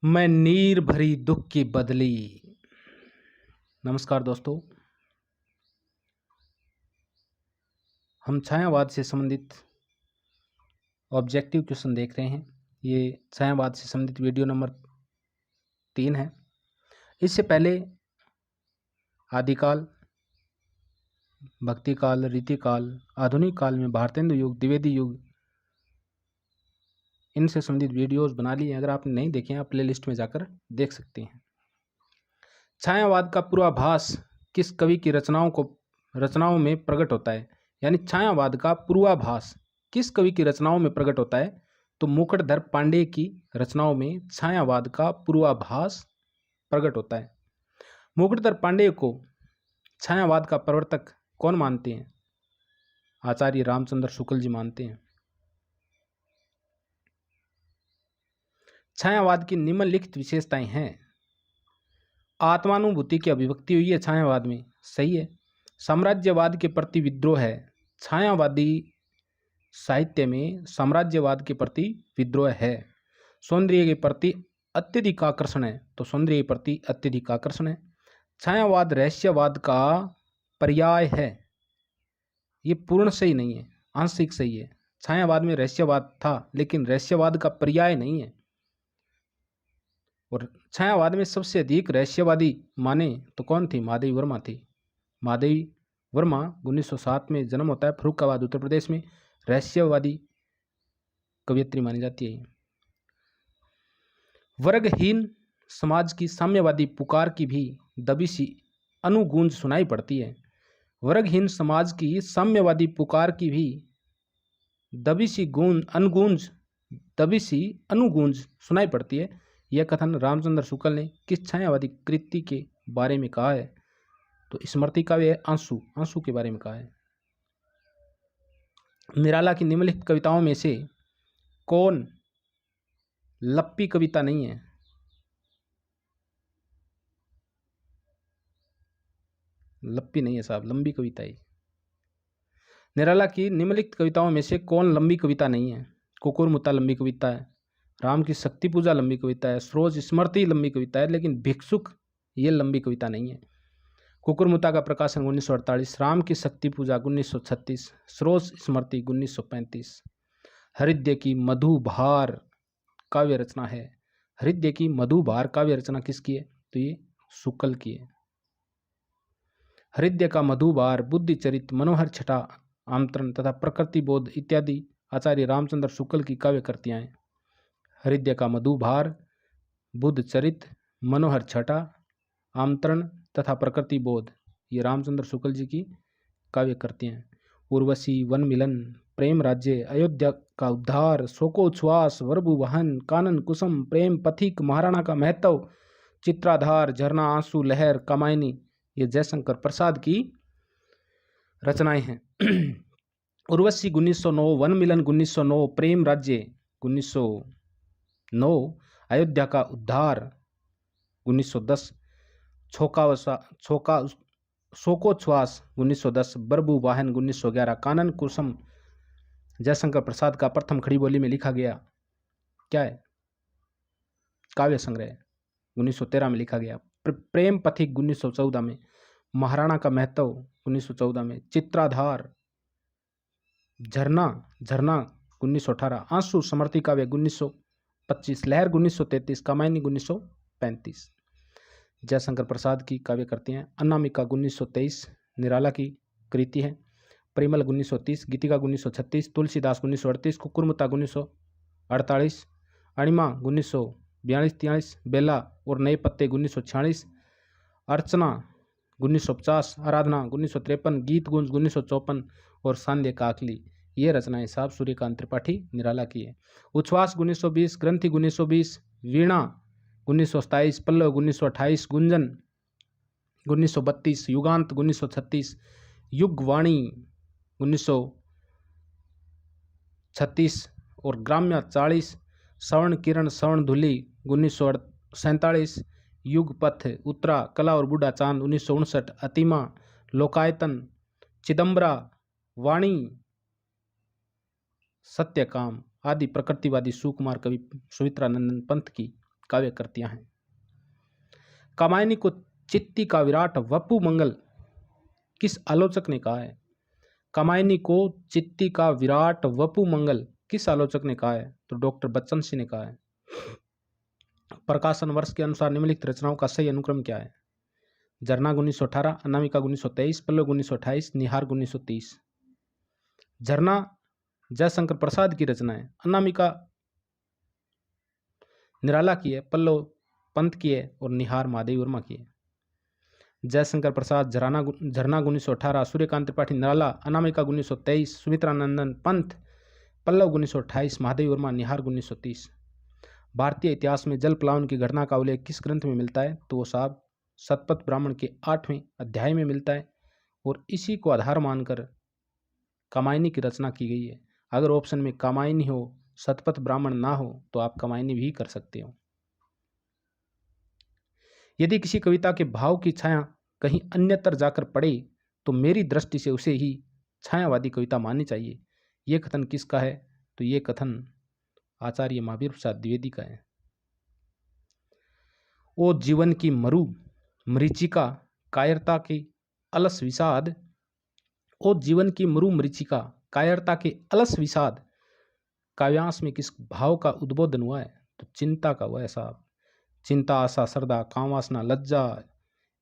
मैं नीर भरी दुख की बदली। नमस्कार दोस्तों, हम छायावाद से संबंधित ऑब्जेक्टिव क्वेश्चन देख रहे हैं। ये छायावाद से संबंधित वीडियो नंबर 3 है। इससे पहले आदिकाल, भक्तिकाल, रीतिकाल, आधुनिक काल में भारतेंदु युग, द्विवेदी युग, इनसे संबंधित वीडियोस बना लिए। अगर आपने नहीं देखे हैं, आप प्ले लिस्ट में जाकर देख सकते हैं। छायावाद का पूर्वाभास किस कवि की रचनाओं में प्रकट होता है? यानी छायावाद का पूर्वाभास किस कवि की रचनाओं में प्रकट होता है? तो मुकुटधर पांडेय की रचनाओं में छायावाद का पूर्वाभास प्रकट होता है। मुकुटधर पांडेय को छायावाद का प्रवर्तक कौन मानते हैं? आचार्य रामचंद्र शुक्ल जी मानते हैं। छायावाद की निम्नलिखित विशेषताएं हैं। आत्मानुभूति की अभिव्यक्ति हुई है छायावाद में, सही है। साम्राज्यवाद के प्रति विद्रोह है। छायावादी साहित्य में साम्राज्यवाद के प्रति विद्रोह है। सौंदर्य के प्रति अत्यधिक आकर्षण है, तो सौंदर्य के प्रति अत्यधिक आकर्षण है। छायावाद रहस्यवाद का पर्याय है। ये पूर्ण सही नहीं है, आंशिक सही है। छायावाद में रहस्यवाद था, लेकिन रहस्यवाद का पर्याय नहीं है। और छायावाद में सबसे अधिक रहस्यवादी माने तो कौन थी? माधवी वर्मा थी। माधवी वर्मा 1907 में जन्म होता है, फर्रुखाबाद उत्तर प्रदेश में। रहस्यवादी कवयित्री मानी जाती है। वर्गहीन समाज की साम्यवादी पुकार की भी दबी सी अनुगूंज सुनाई पड़ती है। वर्गहीन समाज की साम्यवादी पुकार की भी दबी सी अनुगूंज सुनाई पड़ती है। यह कथन रामचंद्र शुक्ल ने किस छायावादी कृति के बारे में कहा है? तो स्मृति काव्य आंसू के बारे में कहा है। निराला की निम्नलिखित कविताओं में से कौन लप्पी कविता नहीं है? लप्पी नहीं है साहब, लंबी कविता है। निराला की निम्नलिखित कविताओं में से कौन लंबी कविता नहीं है? कुकुरमुत्ता लंबी कविता है। राम की शक्ति पूजा लंबी कविता है। सरोज स्मृति लंबी कविता है, लेकिन भिक्षुक ये लंबी कविता नहीं है। कुकुरमुत्ता का प्रकाशन 1948, राम की शक्ति पूजा 1936, सरोज स्मृति 1935। हृदय की मधुभार काव्य रचना है। हृदय की मधुभार काव्य रचना किसकी है? तो ये शुक्ल की है। हृदय का मधुभार, बुद्धिचरित, मनोहर छटा, आमंत्रण तथा प्रकृति बोध इत्यादि आचार्य रामचंद्र शुक्ल की काव्य कृतियां हैं। हृदय का मधुभार, बुद्धचरित, मनोहर छटा, आमंत्रण तथा प्रकृति बोध, ये रामचंद्र शुक्ल जी की काव्य कृतियां हैं। उर्वशी, वन मिलन, प्रेम राज्य, अयोध्या का उद्धार, शोकोच्छ्वास, वरबु वाहन, कानन कुसुम, प्रेम पथिक, महाराणा का महत्व, चित्राधार, झरना, आंसू, लहर, कामायनी, ये जयशंकर प्रसाद की रचनाएं हैं। उर्वशी 1909, वन मिलन 1909, प्रेम राज्य 1909, अयोध्या का उद्धार 1910, शोकोच्छ्वास 1910, बरबू वाहन 1911, कानन कुसुम जयशंकर प्रसाद का प्रथम खड़ी बोली में लिखा गया क्या है? काव्य संग्रह 1913 में लिखा गया। प्रेम पथिक 1914 में, महाराणा का महत्व 1914 में, चित्राधार, झरना 1918, आंसू समर्थी काव्य 1925, लहर 1933, कामायनी 1935। जयशंकर प्रसाद की काव्य करती हैं। अनामिका 1923 निराला की कृति है। परिमल 1930, गीतिका 1936, तुलसीदास 1938, कुकुरमुत्ता 1948, अणिमा 1942-43, बेला और नए पत्ते 1946, अर्चना 1950, आराधना 1953, गीत गुंज 1954 और सांध्य काकली, ये रचनाएं साहब सूर्यकांत त्रिपाठी निराला की है। उच्छ्वास 1920, ग्रंथि 1920, वीणा 1927, पल्लव 1928, गुंजन 1932, युगांत 1936, युगवाणी 1936 और ग्राम्य 40, श्रवण किरण श्रवण धुली 1947, युगपथ, उत्तरा, कला और बूढ़ा चांद 1959, अतिमा, लोकायतन, चिदम्बरा, वाणी, सत्यकाम आदि प्रकृतिवादी सुकुमार कवि सुमित्रानंदन पंत की काव्य कृतियां हैं। कामायनी को चित्ती का विराट वपु मंगल किस आलोचक ने कहा है? कामायनी को चित्ती का विराट वपु मंगल किस आलोचक ने कहा है? तो डॉक्टर बच्चन सिंह ने कहा है। प्रकाशन वर्ष के अनुसार निम्नलिखित रचनाओं का सही अनुक्रम क्या है? झरना 1918, अनामिका 1923, पल्लव 1928, निहार 1930। झरना जयशंकर प्रसाद की रचना है, अनामिका निराला की है, पल्लव पंत की है और निहार महादेव वर्मा की है। जयशंकर प्रसाद झरना 1918, सूर्यकांत त्रिपाठी निराला, अनामिका 1923, सुमित्रा नंदन पंत, पल्लव 1928, महादेव वर्मा, निहार 1930। भारतीय इतिहास में जल प्लावन की घटना का उल्लेख किस ग्रंथ में मिलता है? तो वो साहब शतपथ ब्राह्मण के 8वें अध्याय में मिलता है और इसी को आधार मानकर कामायनी की रचना की गई है। अगर ऑप्शन में कामायनी हो, शतपथ ब्राह्मण ना हो तो आप कामायनी भी कर सकते हो। यदि किसी कविता के भाव की छाया कहीं अन्यत्र जाकर पड़े तो मेरी दृष्टि से उसे ही छायावादी कविता माननी चाहिए। यह कथन किसका है? तो ये कथन आचार्य महावीर प्रसाद द्विवेदी का है। ओ जीवन की मरु मरीचिका कायरता के अलस विषाद, ओ जीवन की मरु मरीचिका कायरता के अलस विषाद काव्यांश में किस भाव का उद्बोधन हुआ है? तो चिंता का हुआ है साहब। चिंता, आशा, श्रद्धा, कामवासना, लज्जा,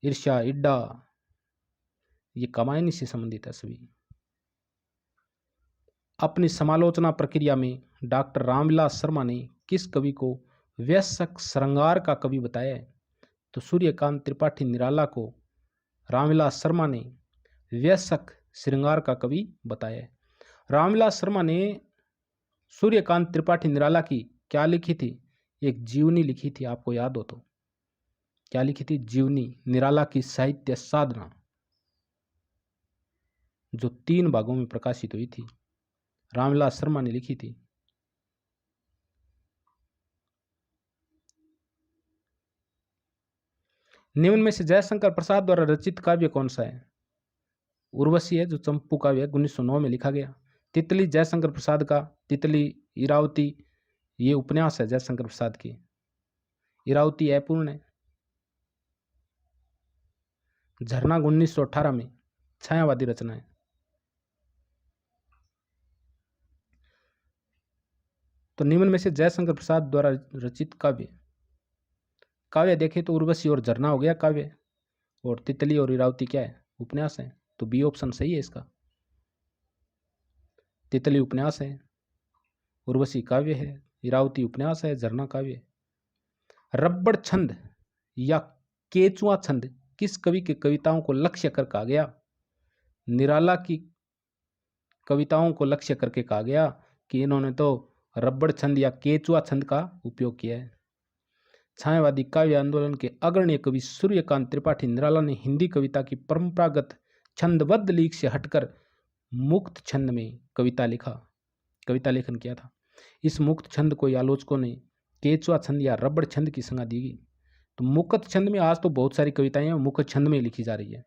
ईर्ष्या, इड्डा, ये कामायनी से संबंधित है सभी। अपनी समालोचना प्रक्रिया में डॉक्टर रामविलास शर्मा ने किस कवि को वयस्क श्रृंगार का कवि बताया है? तो सूर्यकांत त्रिपाठी निराला को रामविलास शर्मा ने वयस्क श्रृंगार का कवि बताया है। रामविलास शर्मा ने सूर्यकांत त्रिपाठी निराला की क्या लिखी थी? एक जीवनी लिखी थी, आपको याद हो तो। क्या लिखी थी? जीवनी, निराला की साहित्य साधना, जो 3 भागों में प्रकाशित हुई थी, रामविलास शर्मा ने लिखी थी। निम्न में से जयशंकर प्रसाद द्वारा रचित काव्य कौन सा है? उर्वशी है, जो चंपू काव्य 1909 में लिखा गया। तितली जयशंकर प्रसाद का, तितली इरावती, ये उपन्यास है जयशंकर प्रसाद की। इरावती अपूर्ण है। झरना 1918 में छायावादी रचना है। तो निम्न में से जयशंकर प्रसाद द्वारा रचित काव्य देखें तो उर्वशी और झरना हो गया काव्य, और तितली और इरावती क्या है? उपन्यास है। तो बी ऑप्शन सही है इसका। तितली उपन्यास है, उर्वशी काव्य है, इरावती उपन्यास है, झरना काव्य है। रब्बड़ छंद या केचुआ छंद किस कवि की कविताओं को लक्ष्य कर कहा गया? निराला की कविताओं को लक्ष्य करके कहा गया कि इन्होंने तो रब्बड़ छंद या केचुआ छंद का उपयोग किया है। छायावादी काव्य आंदोलन के अग्रणी कवि सूर्यकांत त्रिपाठी निराला ने हिंदी कविता की परंपरागत छंदबद्ध लीक से हटकर मुक्त छंद में कविता लेखन किया था। इस मुक्त छंद को आलोचकों ने केचुआ छंद या रबड़ छंद की संज्ञा दी गई। तो मुक्त छंद में आज तो बहुत सारी कविताएं मुक्त छंद में लिखी जा रही है,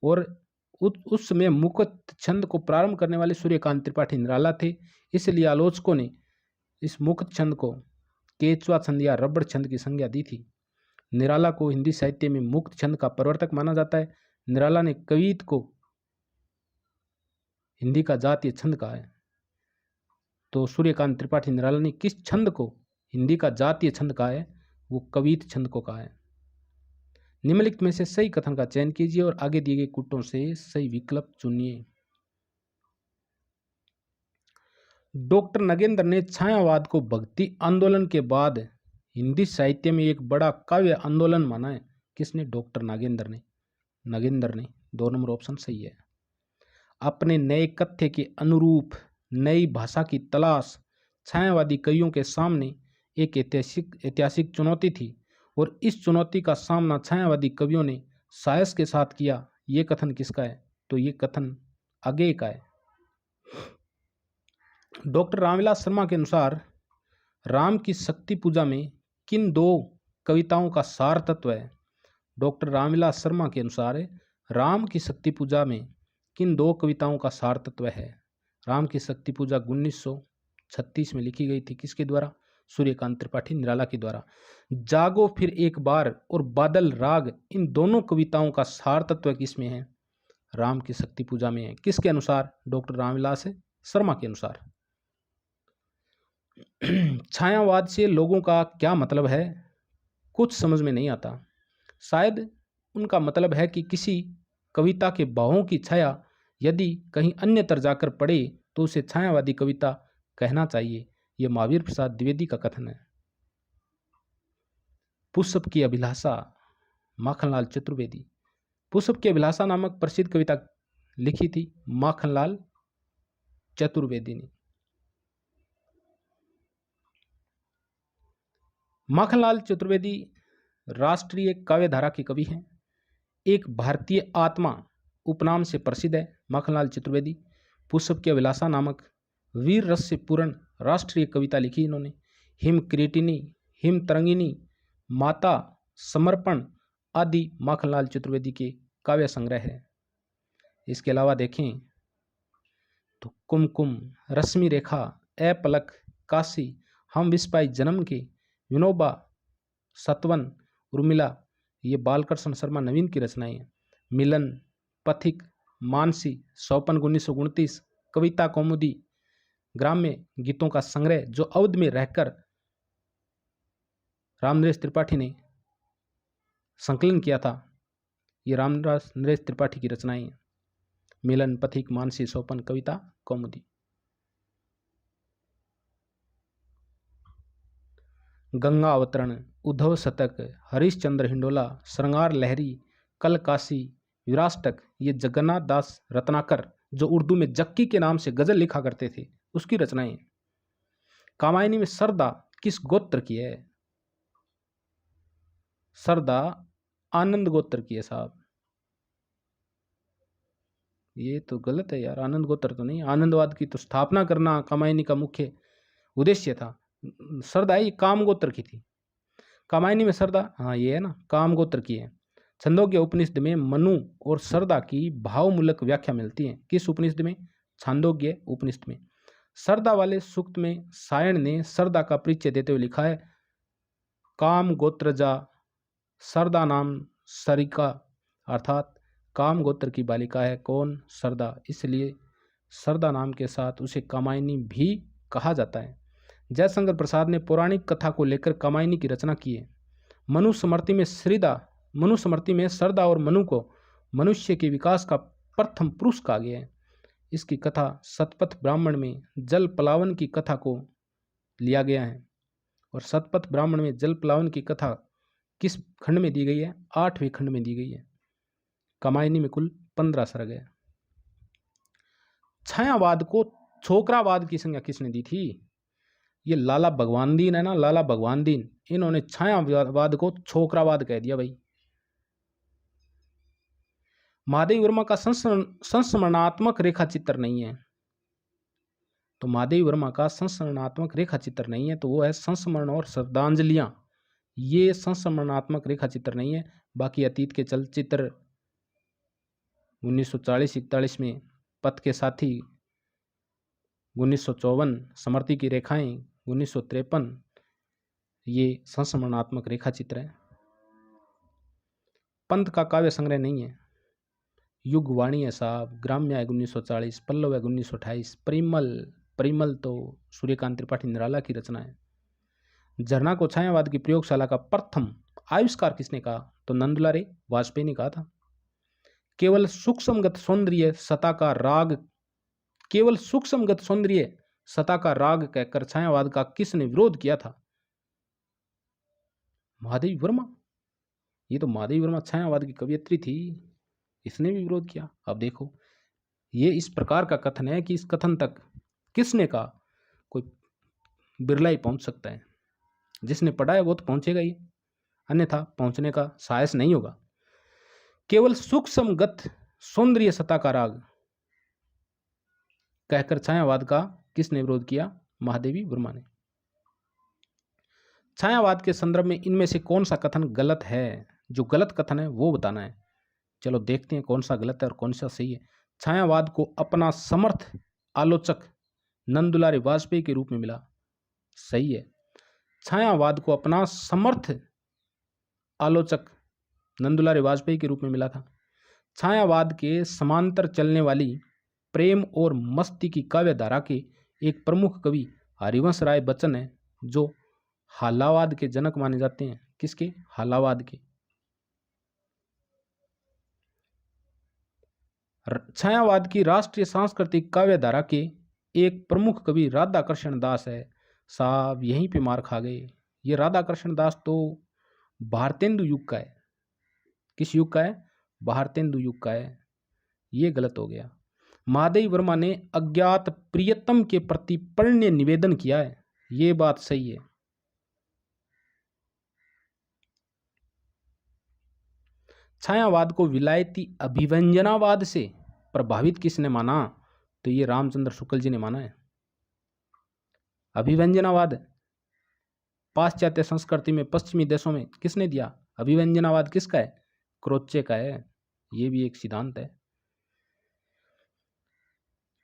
और उस समय मुक्त छंद को प्रारंभ करने वाले सूर्यकांत त्रिपाठी निराला थे। इसलिए आलोचकों ने इस मुक्त छंद को केचुआ छंद या रबड़ छंद की संज्ञा दी थी। निराला को हिंदी साहित्य में मुक्त छंद का प्रवर्तक माना जाता है। निराला ने कवित को हिंदी का जातीय छंद कहा है। तो सूर्यकांत त्रिपाठी निराला ने किस छंद को हिंदी का जातीय छंद कहा है? वो कवित छंद को कहा है। निम्नलिखित में से सही कथन का चयन कीजिए और आगे दिए गए कूटों से सही विकल्प चुनिए। डॉक्टर नगेंद्र ने छायावाद को भक्ति आंदोलन के बाद हिंदी साहित्य में एक बड़ा काव्य आंदोलन माना है। किसने? डॉक्टर नागेंद्र ने। 2 नंबर ऑप्शन सही है। अपने नए कथ्य के अनुरूप नई भाषा की तलाश छायावादी कवियों के सामने एक ऐतिहासिक चुनौती थी, और इस चुनौती का सामना छायावादी कवियों ने साहस के साथ किया। ये कथन किसका है? तो ये कथन अगेय का है। डॉक्टर रामविलास शर्मा के अनुसार राम की शक्ति पूजा में किन 2 कविताओं का सार तत्व है? डॉक्टर रामविलास शर्मा के अनुसार राम की शक्ति पूजा में किन 2 कविताओं का सार तत्व है? राम की शक्ति पूजा 1936 में लिखी गई थी। किसके द्वारा? सूर्यकांत त्रिपाठी निराला के द्वारा। जागो फिर एक बार और बादल राग, इन दोनों कविताओं का सार तत्व किसमें है? राम की शक्ति पूजा में है। किसके अनुसार? डॉक्टर रामविलास शर्मा के अनुसार। छायावाद से लोगों का क्या मतलब है? कुछ समझ में नहीं आता। शायद उनका मतलब है कि किसी कविता के भावों की छाया यदि कहीं अन्यत्र जाकर पड़े तो उसे छायावादी कविता कहना चाहिए। यह महावीर प्रसाद द्विवेदी का कथन है। पुष्प की अभिलाषा, माखनलाल चतुर्वेदी। पुष्प की अभिलाषा नामक प्रसिद्ध कविता लिखी थी माखनलाल चतुर्वेदी ने। माखनलाल चतुर्वेदी राष्ट्रीय काव्यधारा के कवि हैं। एक भारतीय आत्मा उपनाम से प्रसिद्ध है माखनलाल चतुर्वेदी। पुष्प की अभिलाषा नामक वीर रस से पूर्ण राष्ट्रीय कविता लिखी इन्होंने। हिम क्रीटिनी, हिम तरंगिनी, माता, समर्पण आदि माखनलाल चतुर्वेदी के काव्य संग्रह है। इसके अलावा देखें तो कुमकुम, रश्मि रेखा, ए पलक, काशी, हम विस्पाई जन्म के, विनोबा, सतवन, उर्मिला, ये बालकृष्ण शर्मा नवीन की रचनाएं हैं। मिलन, पथिक, मानसी, सौपन 1929, कविता कौमुदी, ग्राम्य गीतों का संग्रह जो अवध में रहकर रामनरेश त्रिपाठी ने संकलन किया था। ये रामनरेश त्रिपाठी की रचनाएं हैं। मिलन, पथिक, मानसी, सौपन, कविता कौमुदी। गंगा अवतरण, उद्धव शतक, हरिश्चंद्र हिंडोला, श्रृंगार लहरी, कल काशी, विराष्टक, ये जगन्नाथ दास रत्नाकर जो उर्दू में जक्की के नाम से गजल लिखा करते थे उसकी रचनाएं। कामायनी में सरदा किस गोत्र की है? सरदा आनंद गोत्र की है साहब। ये तो गलत है यार, आनंद गोत्र तो नहीं। आनंदवाद की तो स्थापना करना कामायनी का मुख्य उद्देश्य था। सरदा ये काम गोत्र की थी। कामायनी में सरदा, हाँ ये है ना, काम गोत्र की है। छंदोग्य उपनिषद में मनु और सरदा की भावमूलक व्याख्या मिलती है। किस उपनिषद में? छांदोग्य उपनिषद में। सरदा वाले सूक्त में सायण ने सरदा का परिचय देते हुए लिखा है, काम गोत्रजा सरदा नाम सरिका, अर्थात काम गोत्र की बालिका है कौन? सरदा, इसलिए सरदा नाम के साथ उसे कामायनी भी कहा जाता है। जयशंकर प्रसाद ने पौराणिक कथा को लेकर कामायनी की रचना की है। मनुस्मृति में सरदा और मनु को मनुष्य के विकास का प्रथम पुरुष कहा गया है। इसकी कथा सतपथ ब्राह्मण में जल प्लावन की कथा को लिया गया है। और सतपथ ब्राह्मण में जल प्लावन की कथा किस खंड में दी गई है? 8वें खंड में दी गई है। कामायनी में कुल 15 सर्ग है। छायावाद को छोकरावाद की संज्ञा किसने दी थी? ये लाला भगवान दीन है ना, लाला भगवान दीन, इन्होंने छायावाद को छोकरावाद कह दिया भाई। महादेवी वर्मा का संस्मरणात्मक रेखा चित्र नहीं है, तो महादेवी वर्मा का संस्मरणात्मक रेखा चित्र नहीं है, तो वो है संस्मरण और श्रद्धांजलियां। ये संस्मरणात्मक रेखा चित्र नहीं है। बाकी अतीत के चलचित्र 1940-41 में पथ के साथी, 1954 समृति की रेखाएं, 1953 ये संस्मरणात्मक रेखा चित्र है। पंत का काव्य संग्रह नहीं है। युगवाणी है साहब, ग्राम्य है 1940, पल्लव है 1928, परिमल तो सूर्यकांत त्रिपाठी निराला की रचना है। झरना को छायावाद की प्रयोगशाला का प्रथम आविष्कार किसने कहा? तो नंदुलारे वाजपेयी ने कहा था। केवल सूक्ष्मगत सौंदर्य सता का राग कहकर छायावाद का किसने विरोध किया था? महादेवी वर्मा। ये तो महादेवी वर्मा छायावाद की कवयित्री थी, इसने भी विरोध किया। अब देखो, ये इस प्रकार का कथन है कि इस कथन तक किसने कहा? कोई बिरला ही पहुंच सकता है। जिसने पढ़ा है वो तो पहुंचेगा ही, अन्यथा पहुंचने का साहस नहीं होगा। केवल सूक्ष्मगत सौंदर्य सता का राग कहकर छायावाद का किसने विरोध किया? महादेवी वर्मा ने। छायावाद के संदर्भ में इनमें से कौन सा कथन गलत है? जो गलत कथन है वो बताना है। चलो देखते हैं कौन सा गलत है और कौन सा सही है। छायावाद को अपना समर्थ आलोचक नंदुलारे वाजपेयी के रूप में मिला, सही है। छायावाद को अपना समर्थ आलोचक नंदुलारे वाजपेयी के रूप में मिला था। छायावाद के समांतर चलने वाली प्रेम और मस्ती की काव्य धारा के एक प्रमुख कवि हरिवंश राय बच्चन है, जो हालावाद के जनक माने जाते हैं। किसके? हालावाद के। छायावाद की राष्ट्रीय सांस्कृतिक काव्य धारा के एक प्रमुख कवि राधा कृष्ण दास है। साहब यहीं पे मार खा गए। ये राधा कृष्ण दास तो भारतेंदु युग का है। किस युग का है? भारतेंदु युग का है। ये गलत हो गया। महादेवी वर्मा ने अज्ञात प्रियतम के प्रति प्रणय निवेदन किया है। ये बात सही है। छायावाद को विलायती अभिव्यंजनावाद से प्रभावित किसने माना? तो ये रामचंद्र शुक्ल जी ने माना है। अभिव्यंजनावाद पाश्चात्य संस्कृति में, पश्चिमी देशों में किसने दिया? अभिव्यंजनावाद किसका है? क्रोचे का है। ये भी एक सिद्धांत है।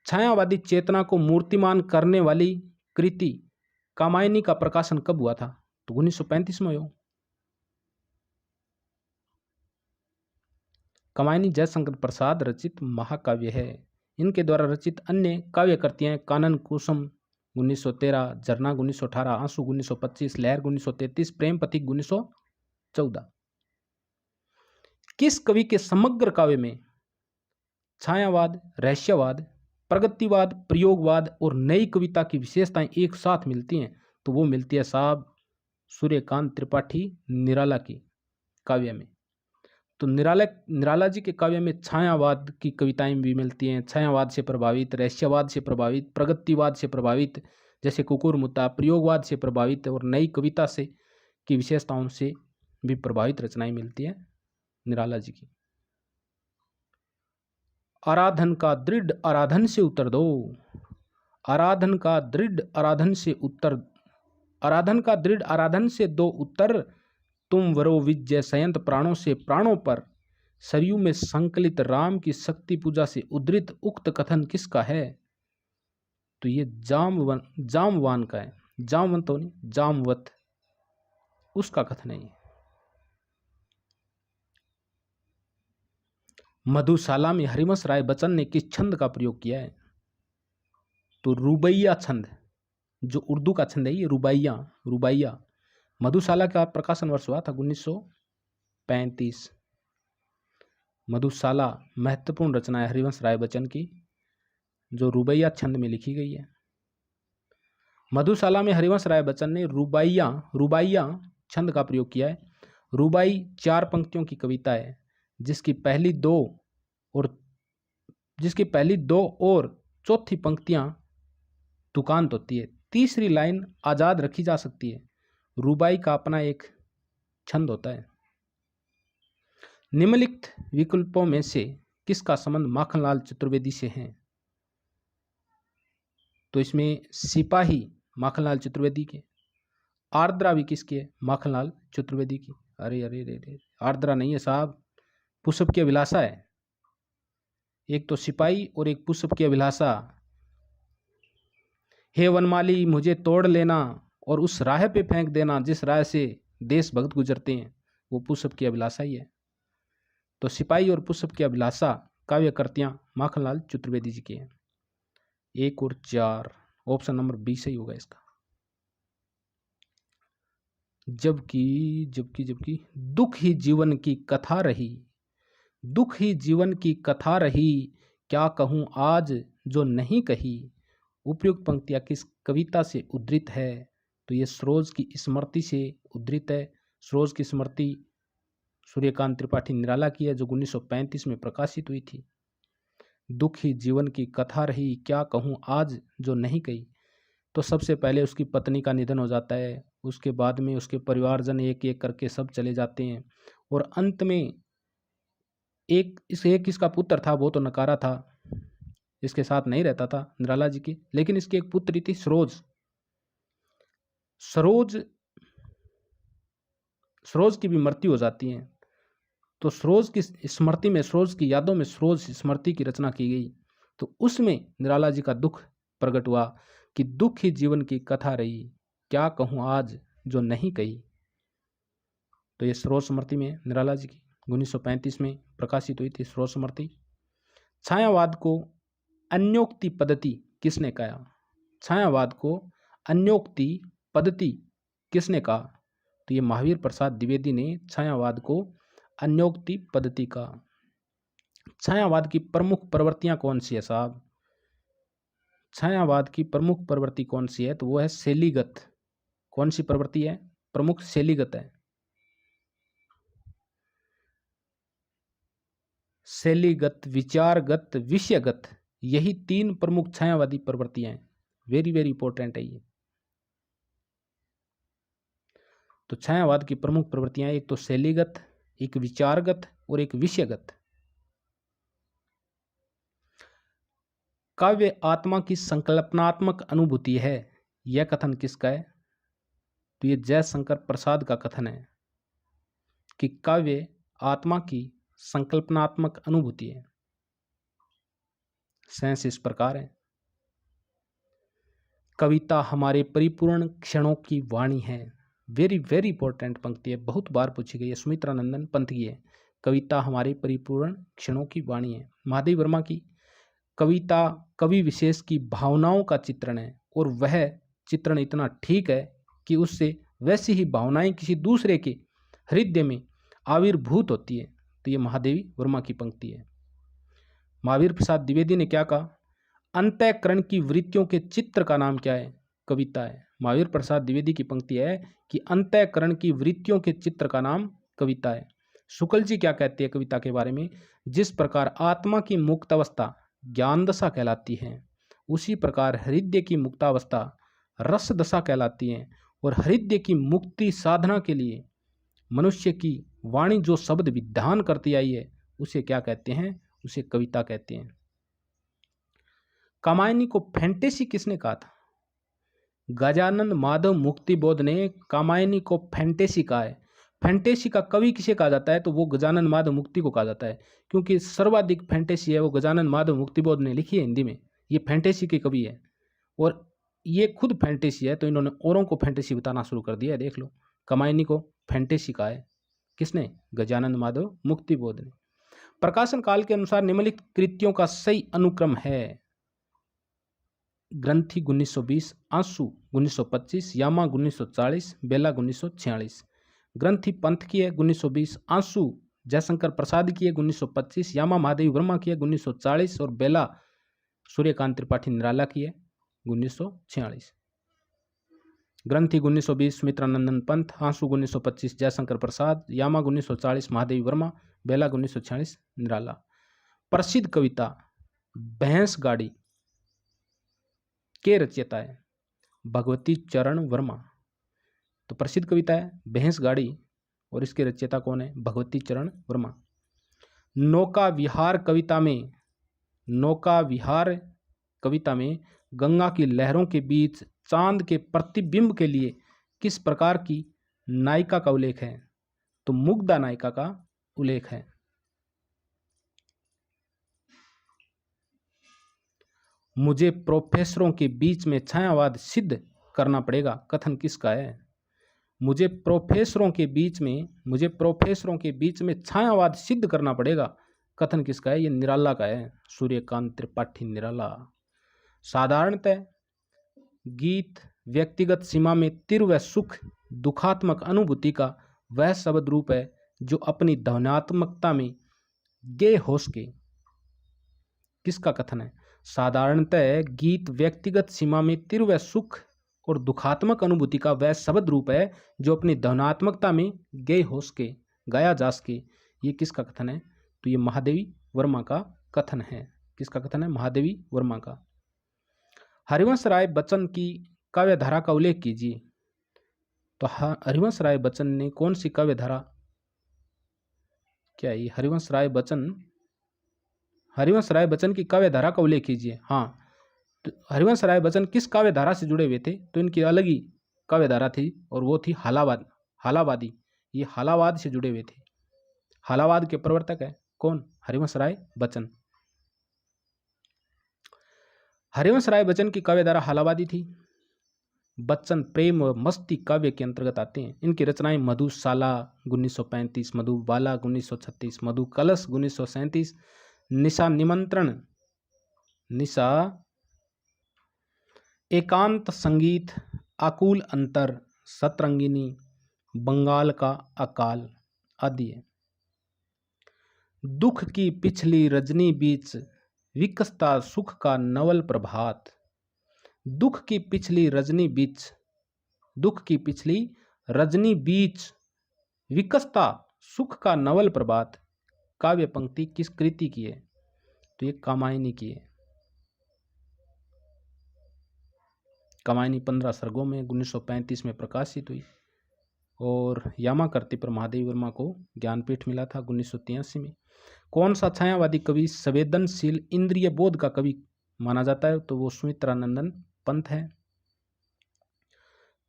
छायावादी चेतना को मूर्तिमान करने वाली कृति कामायनी का प्रकाशन कब हुआ था? तो 1935 में हुआ। कामायनी जयशंकर प्रसाद रचित महाकाव्य है। इनके द्वारा रचित अन्य काव्य कृतियां कानन कुसुम 1913, झरना 1918, आंसू 1925, लहर 1933, प्रेम पथिक 1914। किस कवि के समग्र काव्य में छायावाद, रहस्यवाद, प्रगतिवाद, प्रयोगवाद और नई कविता की विशेषताएं एक साथ मिलती हैं? तो वो मिलती है साहब सूर्यकांत त्रिपाठी निराला की काव्य में। तो निराला जी के काव्य में छायावाद की कविताएं भी मिलती हैं। छायावाद से प्रभावित, रहस्यवाद से प्रभावित, प्रगतिवाद से प्रभावित जैसे कुकुर मुत्ता, प्रयोगवाद से प्रभावित और नई कविता से की विशेषताओं से भी प्रभावित रचनाएं मिलती हैं निराला जी की। आराधन का दृढ़ आराधन से उत्तर दो। आराधन का दृढ़ आराधन से उत्तर, आराधन का दृढ़ आराधन से दो उत्तर, तुम वरो विजय संयंत प्राणों से प्राणों पर, सरयू में संकलित राम की शक्ति पूजा से उद्धृत उक्त कथन किसका है? तो ये जामवान का है। जामवंत तो नहीं, जामवत, उसका कथन है ये। मधुशाला में हरिवंश राय बच्चन ने किस छंद का प्रयोग किया है? तो रुबैया छंद, जो उर्दू का छंद है ये रुबाइया। मधुशाला का प्रकाशन वर्ष हुआ था 1935। मधुशाला महत्वपूर्ण रचना है हरिवंश राय बच्चन की, जो रुबैया छंद में लिखी गई है। मधुशाला में हरिवंश राय बच्चन ने रुबाइया छंद का प्रयोग किया है। रुबाई 4 पंक्तियों की कविता है, जिसकी पहली दो और चौथी पंक्तियां तुकांत होती है। तीसरी लाइन आजाद रखी जा सकती है। रुबाई का अपना एक छंद होता है। निम्नलिखित विकल्पों में से किसका संबंध माखनलाल चतुर्वेदी से है? तो इसमें सिपाही माखनलाल चतुर्वेदी के, आर्द्रा भी किसकी है? माखनलाल चतुर्वेदी की। अरे आर्द्रा नहीं है साहब, पुष्प की अभिलाषा है। एक तो सिपाही और एक पुष्प की अभिलाषा। हे वनमाली मुझे तोड़ लेना और उस राह पे फेंक देना जिस राह से देशभक्त गुजरते हैं, वो पुष्प की अभिलाषा ही है। तो सिपाही और पुष्प की अभिलाषा काव्य कृतियां माखनलाल चतुर्वेदी जी की हैं। 1 और 4, ऑप्शन नंबर बी सही होगा इसका। जबकि दुख ही जीवन की कथा रही, दुख ही जीवन की कथा रही, क्या कहूँ आज जो नहीं कही। उपयुक्त पंक्तियां किस कविता से उद्धृत है? तो ये सरोज की स्मृति से उद्धृत है। सरोज की स्मृति सूर्यकांत त्रिपाठी निराला की है, जो 1935 में प्रकाशित हुई थी। दुख ही जीवन की कथा रही, क्या कहूँ आज जो नहीं कही। तो सबसे पहले उसकी पत्नी का निधन हो जाता है, उसके बाद में उसके परिवारजन एक एक करके सब चले जाते हैं, और अंत में एक इसका पुत्र था, वो तो नकारा था, इसके साथ नहीं रहता था निराला जी की, लेकिन इसकी एक पुत्री थी सरोज। सरोज की भी मृत्यु हो जाती है। तो सरोज की स्मृति में, सरोज की यादों में सरोज स्मृति की रचना की गई। तो उसमें निराला जी का दुख प्रकट हुआ कि दुख ही जीवन की कथा रही, क्या कहूँ आज जो नहीं कही। तो ये स्रोत स्मृति में निराला जी की 1935 में प्रकाशित हुई थी स्रोत स्मृति। छायावाद को अन्योक्ति पद्धति किसने कहा? छायावाद को अन्योक्ति पद्धति किसने कहा? तो ये महावीर प्रसाद द्विवेदी ने छायावाद को अन्योक्ति पद्धति कहा। छायावाद की प्रमुख प्रवृत्तियां कौन सी है साहब? छायावाद की प्रमुख प्रवृत्ति कौन सी है? तो वो है शैलीगत। कौन सी प्रवृत्ति है? प्रमुख शैलीगत है। शैलीगत, विचारगत, विषयगत, यही 3 प्रमुख छायावादी प्रवृत्तियां हैं। वेरी वेरी इंपॉर्टेंट है ये। तो छायावाद की प्रमुख प्रवृत्तियां एक तो शैलीगत, एक विचारगत और एक विषयगत। काव्य आत्मा की संकल्पनात्मक अनुभूति है, यह कथन किसका है? तो ये जयशंकर प्रसाद का कथन है कि काव्य आत्मा की संकल्पनात्मक अनुभूति है। सेंस इस प्रकार है, कविता हमारे परिपूर्ण क्षणों की वाणी है। वेरी वेरी इंपॉर्टेंट पंक्ति है, बहुत बार पूछी गई है, सुमित्रानंदन पंत की है। कविता हमारे परिपूर्ण क्षणों की वाणी है। महादेव वर्मा की कविता कवि विशेष की भावनाओं का चित्रण है और वह चित्रण इतना ठीक है कि उससे वैसी ही भावनाएं किसी दूसरे के हृदय में आविर्भूत होती है। तो ये महादेवी वर्मा की पंक्ति है। महावीर प्रसाद द्विवेदी ने क्या कहा? अंतःकरण की वृत्तियों के चित्र का नाम क्या है? कविता है। महावीर प्रसाद द्विवेदी की पंक्ति है कि अंतःकरण की वृत्तियों के चित्र का नाम कविता है। शुक्ल जी क्या कहते हैं कविता के बारे में? जिस प्रकार आत्मा की मुक्त अवस्था ज्ञान दशा कहलाती है, उसी प्रकार हृदय की मुक्तावस्था रस दशा कहलाती है। और हृदय की मुक्ति साधना के लिए मनुष्य की वाणी जो शब्द विधान करती आई है, उसे क्या कहते हैं? उसे कविता कहते हैं। कामायनी को फैंटेसी किसने कहा था? गजानन माधव मुक्तिबोध ने कामायनी को फैंटेसी कहा है। फैंटेसी का कवि किसे कहा जाता है? तो वो गजानन माधव मुक्ति को कहा जाता है, क्योंकि सर्वाधिक फैंटेसी है वो गजानन माधव मुक्तिबोध ने लिखी है हिंदी में। ये फैंटेसी के कवि है और ये खुद फैंटेसी है, तो इन्होंने औरों को फैंटेसी बताना शुरू कर दिया है। देख लो, कामायनी को फैंटेसी कहा है किसने? गजानन माधव मुक्तिबोध ने। प्रकाशन काल के अनुसार निम्नलिखित कृतियों का सही अनुक्रम है। ग्रंथि 1920, आंसू 1925, यामा 1940, बेला 1946। ग्रंथि पंथ की है 1920, आंसू जयशंकर प्रसाद की है 1925, यामा महादेवी वर्मा की है 1940 और बेला सूर्यकांत त्रिपाठी निराला की है 1946। ग्रंथि 1920 सुमित्रानंदन पंत, आंसू 1925 जयशंकर प्रसाद, यामा 1940 महादेवी वर्मा, बेला 1946 निराला। प्रसिद्ध कविता भैंस गाड़ी के रचयिता है भगवती चरण वर्मा। तो प्रसिद्ध कविता है भैंस गाड़ी और इसके रचयिता कौन है? भगवती चरण वर्मा। नौका विहार कविता में, नौका विहार कविता में गंगा की लहरों के बीच चांद के प्रतिबिंब के लिए किस प्रकार की नायिका का उल्लेख है? तो मुग्धा नायिका का उल्लेख है। मुझे प्रोफेसरों के बीच में छायावाद सिद्ध करना पड़ेगा, कथन किसका है? मुझे प्रोफेसरों के बीच में छायावाद सिद्ध करना पड़ेगा, कथन किसका है? ये निराला का है, सूर्यकांत त्रिपाठी निराला। साधारणतः गीत व्यक्तिगत सीमा में तीव्र सुख दुखात्मक अनुभूति का वह शब्द रूप है जो अपनी ध्वन्यात्मकता में गेय हो सके। किसका कथन है? साधारणतः गीत व्यक्तिगत सीमा में तीव्र सुख और दुखात्मक अनुभूति का वह शब्द रूप है जो अपनी ध्वन्यात्मकता में गेय हो सके, गाया जा सके। ये किसका कथन है? तो ये महादेवी वर्मा का कथन है। किसका कथन है? महादेवी वर्मा का। हरिवंश राय बच्चन की काव्यधारा का उल्लेख कीजिए। तो हरिवंश राय बच्चन ने कौन सी काव्यधारा, क्या ये हरिवंश राय बच्चन की काव्यधारा का उल्लेख कीजिए। हाँ, तो हरिवंश राय बच्चन किस काव्यधारा से जुड़े हुए थे? तो इनकी अलग ही काव्यधारा थी और वो थी हालावादी। ये हालावाद से जुड़े हुए थे। हालावाद के प्रवर्तक है कौन? हरिवंश राय बच्चन। हरिवंश राय बच्चन की काव्यधारा हालावादी थी। बच्चन प्रेम और मस्ती काव्य के अंतर्गत आते हैं। इनकी रचनाएं मधुशाला 1935, मधुबाला 1936, मधु कलश 1937, निशा निमंत्रण, निशा, एकांत संगीत, आकुल अंतर, सतरंगिनी, बंगाल का अकाल आदि है। दुख की पिछली रजनी बीच विकसता सुख का नवल प्रभात, दुख की पिछली रजनी बीच, दुख की पिछली रजनी बीच विकसता सुख का नवल प्रभात काव्य पंक्ति किस कृति की है? तो ये कामायनी की है। कामायनी 15 सर्गों में 1935 में प्रकाशित हुई और यामाकृति पर महादेवी वर्मा को ज्ञानपीठ मिला था 1983 में। कौन सा छायावादी कवि संवेदनशील इंद्रिय बोध का कवि माना जाता है? तो वो सुमित्रानंदन पंत है।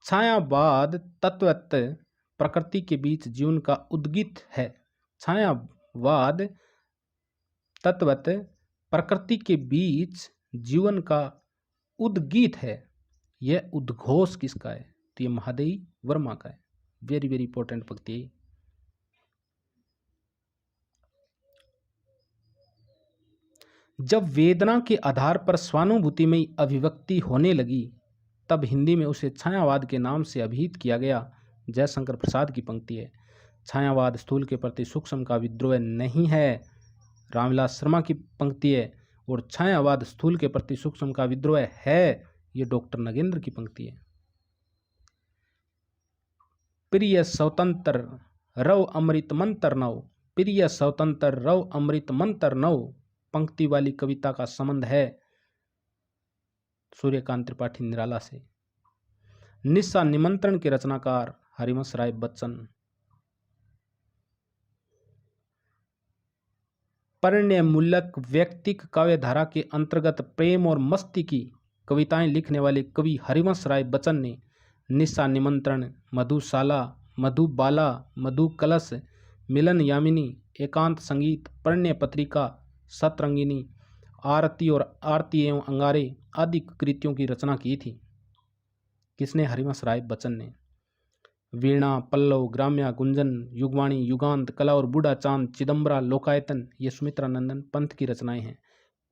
छायावाद तत्वतः प्रकृति के बीच जीवन का उद्गीत है। छायावाद तत्वतः प्रकृति के बीच जीवन का उद्गीत है। यह उद्घोष किसका है? तो ये महादेवी वर्मा का है। वेरी वेरी इंपॉर्टेंट पंक्ति है। जब वेदना के आधार पर स्वानुभूति में अभिव्यक्ति होने लगी तब हिंदी में उसे छायावाद के नाम से अभिहित किया गया। जयशंकर प्रसाद की पंक्ति है। छायावाद स्थूल के प्रति सूक्ष्म का विद्रोह नहीं है। रामविलास शर्मा की पंक्ति है। और छायावाद स्थूल के प्रति सूक्ष्म का विद्रोह है, ये डॉक्टर नगेंद्र की पंक्ति है। प्रिय स्वतंत्र रव अमृत मंत्र नव, प्रिय स्वतंत्र रव अमृत मंत्र नव पंक्ति वाली कविता का संबंध है सूर्यकांत त्रिपाठी निराला से। निशा निमंत्रण के रचनाकार हरिवंश राय बच्चन। परिणय मूलक व्यक्तिक काव्यधारा के अंतर्गत प्रेम और मस्ती की कविताएं लिखने वाले कवि हरिवंश राय बच्चन ने निशा निमंत्रण, मधुशाला, मधुबाला, मधु कलश, मिलन यामिनी, एकांत संगीत, परिणय पत्रिका, सतरंगिनी, आरती और आरती एवं अंगारे आदि कृतियों की रचना की थी। किसने? हरिवंश राय बच्चन ने। वीणा, पल्लव, ग्राम्या, गुंजन, युगवाणी, युगांत, कला और बूढ़ा चांद, चिदम्बरा, लोकायतन ये सुमित्रानंदन पंत की रचनाएं हैं।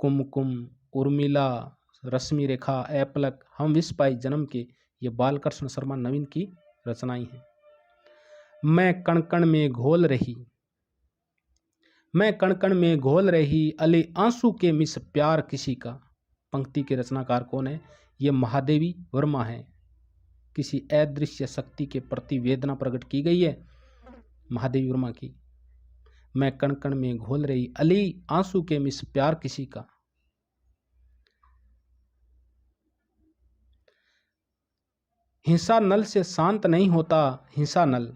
कुमकुम, उर्मिला, रश्मि रेखा, ऐपलक, हम विश्व पाई जन्म के ये बालकृष्ण शर्मा नवीन की रचनाएं हैं। मैं कण कण में घोल रही, मैं कण कण में घोल रही अले आंसू के मिस प्यार किसी का पंक्ति के रचनाकार कौन है? ये महादेवी वर्मा है। किसी अदृश्य शक्ति के प्रति वेदना प्रकट की गई है महादेवी वर्मा की। मैं कण कण में घोल रही अली आंसू के मिस प्यार किसी का। हिंसा नल से शांत नहीं होता, हिंसा नल,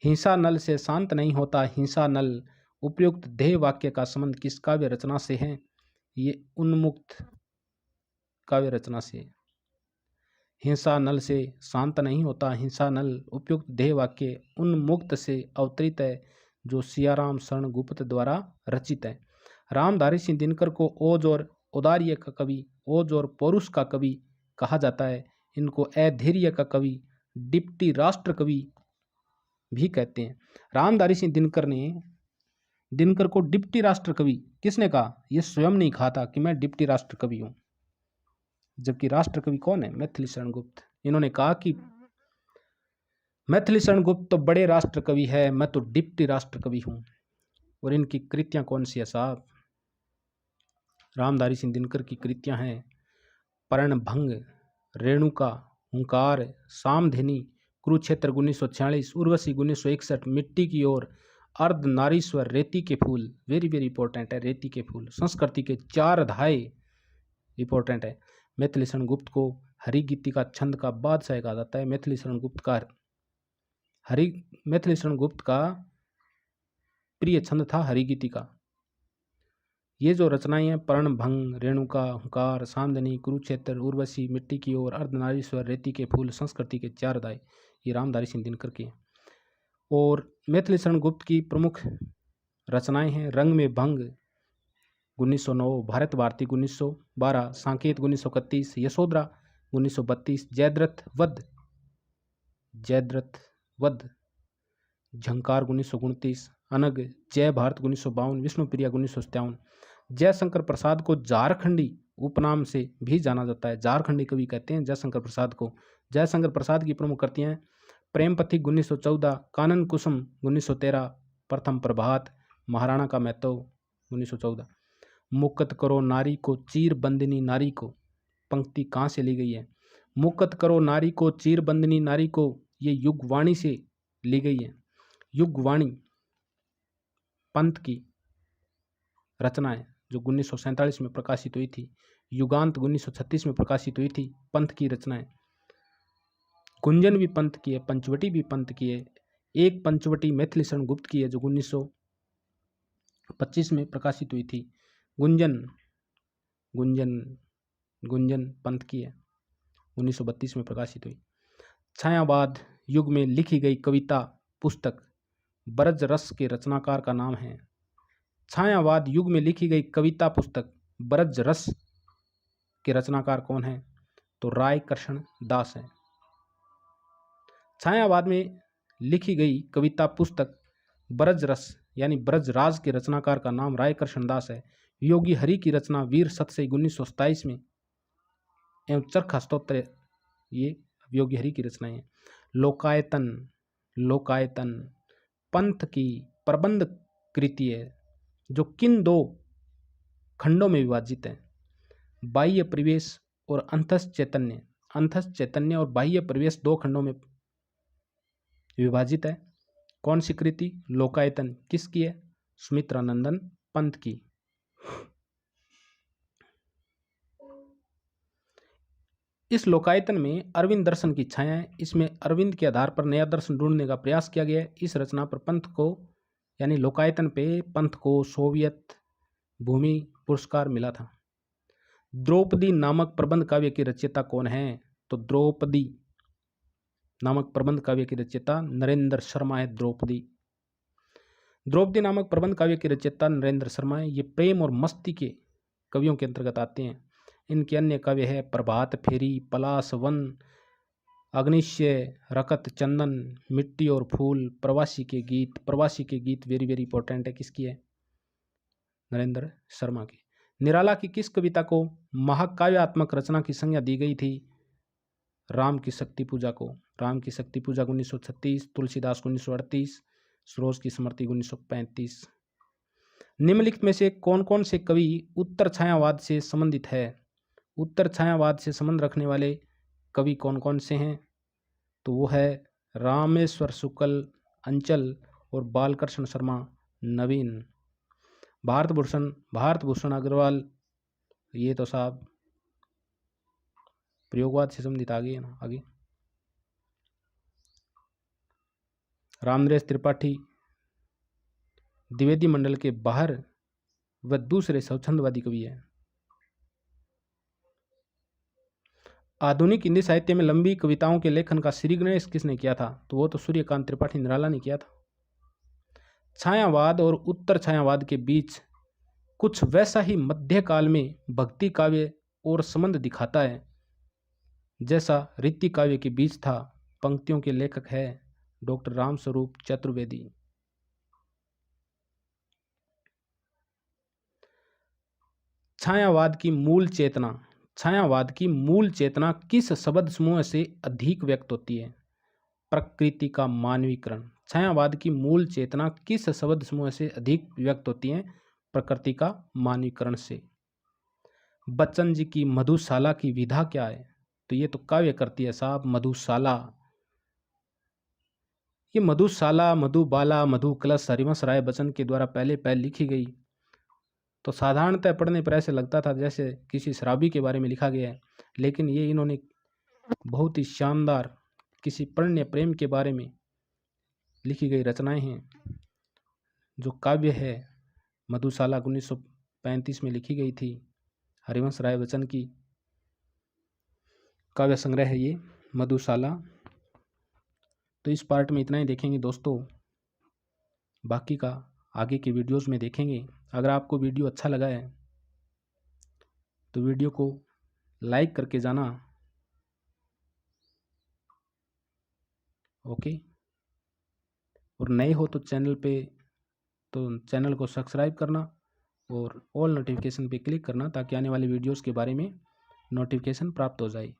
हिंसा नल से शांत नहीं होता, हिंसा नल उपयुक्त ध्येय वाक्य का संबंध किस काव्य रचना से है? ये उन्मुक्त काव्य रचना से। हिंसा नल से शांत नहीं होता, हिंसा नल उपयुक्त ध्येय वाक्य उन्मुक्त से अवतरित है जो सियाराम शरण गुप्त द्वारा रचित है। रामधारी सिंह दिनकर को ओज और औदार्य का कवि, ओज और पौरुष का कवि कहा जाता है। इनको अधैर्य का कवि, डिप्टी राष्ट्र कवि भी कहते हैं। रामधारी सिंह दिनकर ने दिनकर को डिप्टी राष्ट्र कवि किसने कहा? ये स्वयं नहीं कहा था कि मैं डिप्टी राष्ट्र कवि हूं, जबकि राष्ट्र कवि कौन है? मैथिली शरण गुप्त। इन्होंने कहा कि मैथिली शरण गुप्त तो बड़े राष्ट्र कवि है, मैं तो डिप्टी राष्ट्र कवि हूं। और इनकी कृतियां कौन सी है साहब? रामधारी सिंह दिनकर की कृतियां हैं पर्णभंग, रेणुका, हुंकार, सामधेनी, कुरुक्षेत्र 1946, उर्वशी 1961, मिट्टी की ओर, अर्ध नारीश्वर, रेती के फूल, वेरी वेरी इंपॉर्टेंट है रेती के फूल, संस्कृति के 4 अध्याय इंपॉर्टेंट है। मैथिली शरण गुप्त को हरिगीति का छंद का बादशाह कहा जाता है। मैथिली शरण गुप्त का प्रिय छंद था हरिगीति का। ये जो रचनाएं हैं पर्णभंग, रेणुका, हुंकार, सामधनी, कुरुक्षेत्र, उर्वशी, मिट्टी की ओर, अर्धनारीश्वर, रेती के फूल, संस्कृति के 4 अध्याय, ये रामधारी सिंह दिनकर के। और मैथिली शरण गुप्त की प्रमुख रचनाएं हैं रंग में भंग 1909, भारत भारती 1912, सांकेत 1931, यशोधरा 1932, जयद्रथ वध झंकार 1929, अनग जय भारत 1952, विष्णुप्रिया 1957। जयशंकर प्रसाद को झारखंडी उपनाम से भी जाना जाता है, झारखंडी कवि कहते हैं जयशंकर प्रसाद को। जयशंकर प्रसाद की प्रमुख कृतियां प्रेम पथिक 1914, कानन कुसुम 1913, प्रथम प्रभात, महाराणा का महतो 1914। मुक्त करो नारी को चीर बंदिनी नारी को, पंक्ति कहाँ से ली गई है? मुक्त करो नारी को चीर बंदिनी नारी को, ये युगवाणी से ली गई है। युगवाणी पंथ की रचना है जो 1947 में प्रकाशित हुई थी। युगांत 1936 में प्रकाशित हुई थी, पंथ की रचना है। गुंजन भी पंथ की है, पंचवटी भी पंथ की है। एक पंचवटी मैथिली शरण गुप्त की है जो 1925 में प्रकाशित हुई थी। गुंजन पंथ की है, 1932 में प्रकाशित हुई। छायावाद युग में लिखी गई कविता पुस्तक ब्रज रस के रचनाकार का नाम है। छायावाद युग में लिखी गई कविता पुस्तक ब्रज रस के रचनाकार कौन है? तो राय कृष्ण दास है। छायावाद में लिखी गई कविता पुस्तक ब्रज रस यानी ब्रजराज के रचनाकार का नाम राय कृष्ण दास है। योगी हरि की रचना वीर सतसई 1927 में एवं चरखा स्तोत्र, ये योगी हरि की रचनाएं हैं। लोकायतन पंथ की प्रबंध कृति है जो किन दो खंडों में विभाजित है? बाह्य परिवेश और अंतस चैतन्य और बाह्य परिवेश दो खंडों में विभाजित है। कौन सी कृति? लोकायतन। किसकी है? सुमित्रानंदन पंत की। इस लोकायतन में अरविंद दर्शन की छाया है। इसमें अरविंद के आधार पर नया दर्शन ढूंढने का प्रयास किया गया है। इस रचना पर पंथ को यानी लोकायतन पे पंथ को सोवियत भूमि पुरस्कार मिला था। द्रौपदी नामक प्रबंध काव्य की रचयिता कौन है? तो द्रौपदी नामक प्रबंध काव्य की रचयिता नरेंद्र शर्मा है। द्रौपदी नामक प्रबंध काव्य की रचयिता नरेंद्र शर्मा है। ये प्रेम और मस्ती के कवियों के अंतर्गत आते हैं। इनके अन्य काव्य है प्रभात फेरी, पलाश वन, अग्निशय, रकत चंदन, मिट्टी और फूल, प्रवासी के गीत वेरी वेरी इंपॉर्टेंट है। किसकी है? नरेंद्र शर्मा की। निराला की किस कविता को महाकाव्यात्मक रचना की संज्ञा दी गई थी? राम की शक्ति पूजा को। राम की शक्ति पूजा 1936, तुलसीदास को 1938, सरोज की स्मृति 1935। निम्नलिखित में से कौन कौन से कवि उत्तर छायावाद से संबंधित है? उत्तर छायावाद से संबंध रखने वाले कवि कौन कौन से हैं? तो वो है रामेश्वर शुक्ल, अंचल और बालकृष्ण शर्मा नवीन। भारत भूषण अग्रवाल, ये तो साहब प्रयोगवाद से संबंधित आगे है ना। आगे रामनरेश त्रिपाठी द्विवेदी मंडल के बाहर व दूसरे स्वच्छंदवादी कवि है। आधुनिक हिंदी साहित्य में लंबी कविताओं के लेखन का श्री गणेश किसने किया था? तो वो तो सूर्यकांत त्रिपाठी निराला ने किया था। छायावाद और उत्तर छायावाद के बीच कुछ वैसा ही मध्यकाल में भक्ति काव्य और संबंध दिखाता है जैसा रीति काव्य के बीच था। पंक्तियों के लेखक है डॉक्टर रामस्वरूप चतुर्वेदी। छायावाद की मूल चेतना किस शब्द समूह से अधिक व्यक्त होती है? प्रकृति का मानवीकरण। छायावाद की मूल चेतना किस शब्द समूह से अधिक व्यक्त होती है? प्रकृति का मानवीकरण से। बच्चन जी की मधुशाला की विधा क्या है? तो ये तो काव्य करती है साहब, मधुशाला। ये मधुशाला, मधुबाला, मधु कलश हरिवंश राय बच्चन के द्वारा पहले लिखी गई। तो साधारणतः पढ़ने पर ऐसे लगता था जैसे किसी शराबी के बारे में लिखा गया है, लेकिन ये इन्होंने बहुत ही शानदार किसी प्रणय प्रेम के बारे में लिखी गई रचनाएं हैं। जो काव्य है मधुशाला 1935 में लिखी गई थी, हरिवंश राय बच्चन की काव्य संग्रह है ये मधुशाला। तो इस पार्ट में इतना ही देखेंगे दोस्तों, बाकी का आगे के वीडियोस में देखेंगे। अगर आपको वीडियो अच्छा लगा है तो वीडियो को लाइक करके जाना ओके। और नए हो तो चैनल को सब्सक्राइब करना और ऑल नोटिफिकेशन पे क्लिक करना ताकि आने वाली वीडियोस के बारे में नोटिफिकेशन प्राप्त हो जाए।